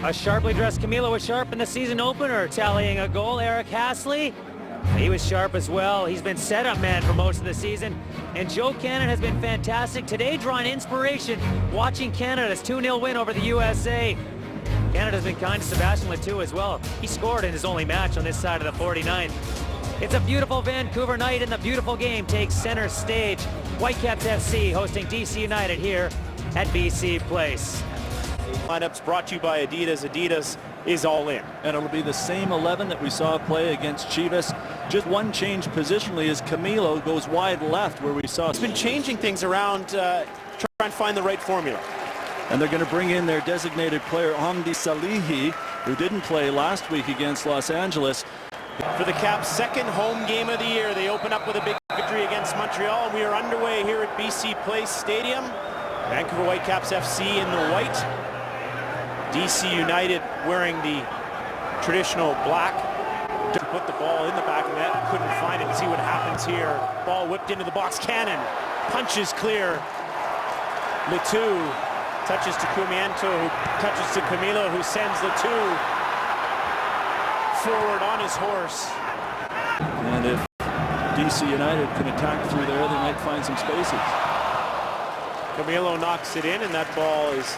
A sharply dressed Camilo was sharp in the season opener, tallying a goal. Eric Hasley, he was sharp as well. He's been setup man for most of the season. And Joe Cannon has been fantastic today, drawing inspiration watching Canada's 2-0 win over the USA. Canada's been kind to Sebastian Letou as well. He scored in his only match on this side of the 49th. It's a beautiful Vancouver night, and the beautiful game takes center stage. Whitecaps FC hosting DC United here at BC Place. Lineups brought to you by Adidas. Adidas is all in. And it'll be the same 11 that we saw play against Chivas. Just one change positionally as Camilo goes wide left where we saw. It's been changing things around, trying to find the right formula. And they're going to bring in their designated player, Hamdi Salihi, who didn't play last week against Los Angeles. For the Caps' second home game of the year, they open up with a big victory against Montreal. We are underway here at BC Place Stadium. Vancouver Whitecaps FC in the white. DC United wearing the traditional black. To put the ball in the back of the net, couldn't find it. See what happens here. Ball whipped into the box. Cannon punches clear. Letou touches to Cumiento, who touches to Camilo, who sends Letou forward on his horse. And if DC United can attack through there, they might find some spaces. Camilo knocks it in, and that ball is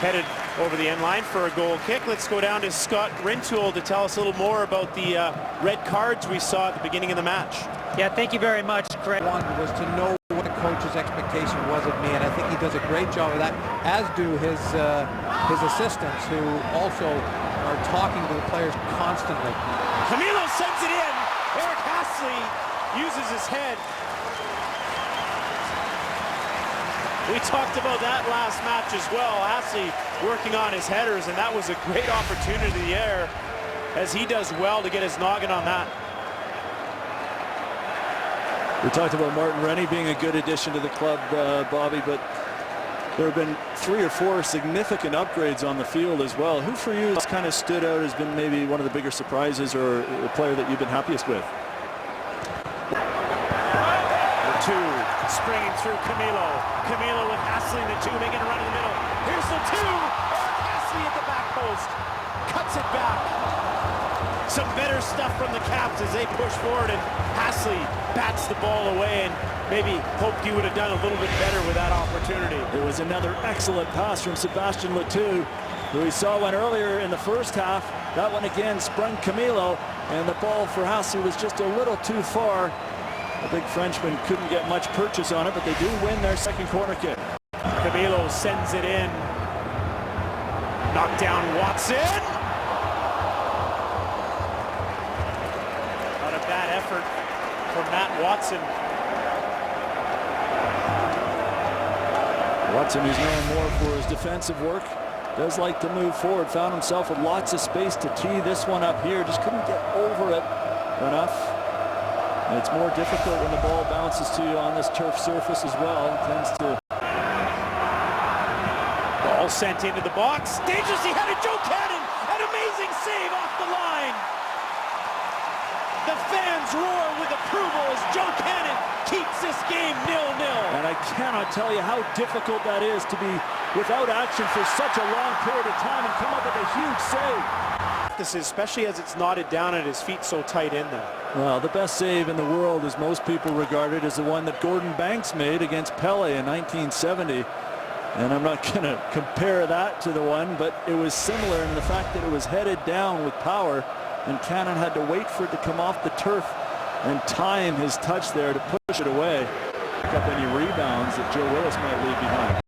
headed over the end line for a goal kick. Let's go down to Scott Rintoul to tell us a little more about the red cards we saw at the beginning of the match. Yeah, thank you very much, Craig. One was to know what the coach's expectation was of me, and I think he does a great job of that, as do his assistants, who also are talking to the players constantly. Camilo sends it in. Eric Hasley uses his head. We talked about that last match as well. Hasley working on his headers, and that was a great opportunity there, as he does well to get his noggin on that. We talked about Martin Rennie being a good addition to the club, Bobby, but there have been 3 or 4 significant upgrades on the field as well. Who for you has kind of stood out as been maybe one of the bigger surprises, or a player that you've been happiest with? Letou springing through Camilo. Camilo with Hasley and Letou making a run in the middle. Here's Letou. Hasley at the back post. Cuts it back. Some better stuff from the Caps as they push forward, and Hasley bats the ball away, and maybe hoped he would have done a little bit better with that opportunity. It was another excellent pass from Sebastian Letou, who we saw one earlier in the first half. That one again sprung Camilo, and the ball for Hasley was just a little too far. The big Frenchman couldn't get much purchase on it, but they do win their second corner kick. Camilo sends it in. Knocked down Watson. Not a bad effort from Matt Watson. Watson, who's known more for his defensive work, does like to move forward. Found himself with lots of space to tee this one up here. Just couldn't get over it enough. And it's more difficult when the ball bounces to you on this turf surface as well. It tends to. Ball sent into the box. Dangerously headed. Joe Cannon. An amazing save off the line. The fans roar with approval as Joe Cannon keeps this game 0-0. And I cannot tell you how difficult that is to be without action for such a long period of time and come up with a huge save. This is, especially as it's knotted down and his feet so tight in there. Well, the best save in the world, as most people regard it, is the one that Gordon Banks made against Pele in 1970. And I'm not going to compare that to the one, but it was similar in the fact that it was headed down with power, and Cannon had to wait for it to come off the turf and time his touch there to push it away. Pick up any rebounds that Joe Willis might leave behind.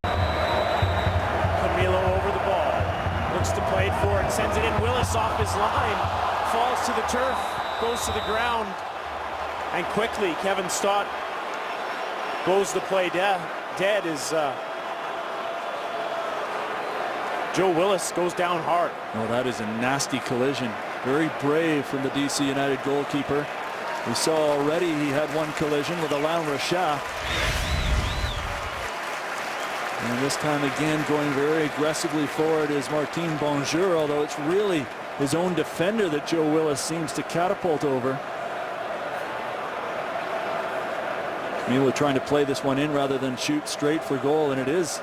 Camilo over the ball. Looks to play it for it, sends it in. Willis off his line, falls to the turf, goes to the ground, and quickly Kevin Stott blows the play dead as Joe Willis goes down hard. Oh, that is a nasty collision. Very brave from the DC United goalkeeper. We saw already he had one collision with Alain Rachat. And this time again going very aggressively forward is Martin Bonjour, although it's really his own defender that Joe Willis seems to catapult over. Camilo trying to play this one in rather than shoot straight for goal, and it is.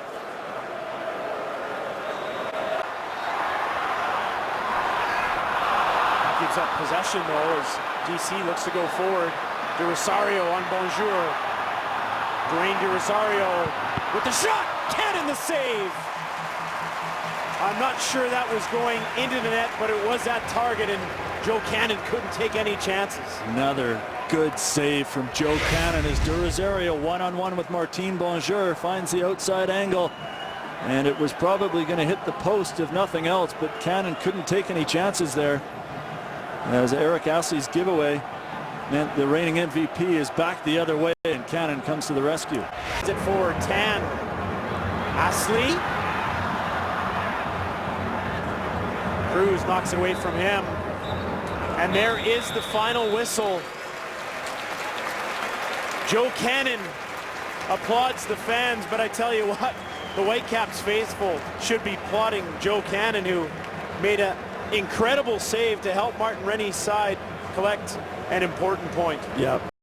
gives up possession though as DC looks to go forward. De Rosario on Bonjour. Dwayne De Rosario with the shot. Cannon the save. I'm not sure that was going into the net, but it was that target, and Joe Cannon couldn't take any chances. Another good save from Joe Cannon as De Rosario one-on-one with Martin Bonjour finds the outside angle, and it was probably going to hit the post if nothing else, but Cannon couldn't take any chances there, as Eric Astley's giveaway meant the reigning MVP is back the other way, and Cannon comes to the rescue. It for Tan. Astley. Cruz knocks it away from him. And there is the final whistle. Joe Cannon applauds the fans, but I tell you what, the Whitecaps faithful should be applauding Joe Cannon, who made an incredible save to help Martin Rennie's side collect an important point. Yeah.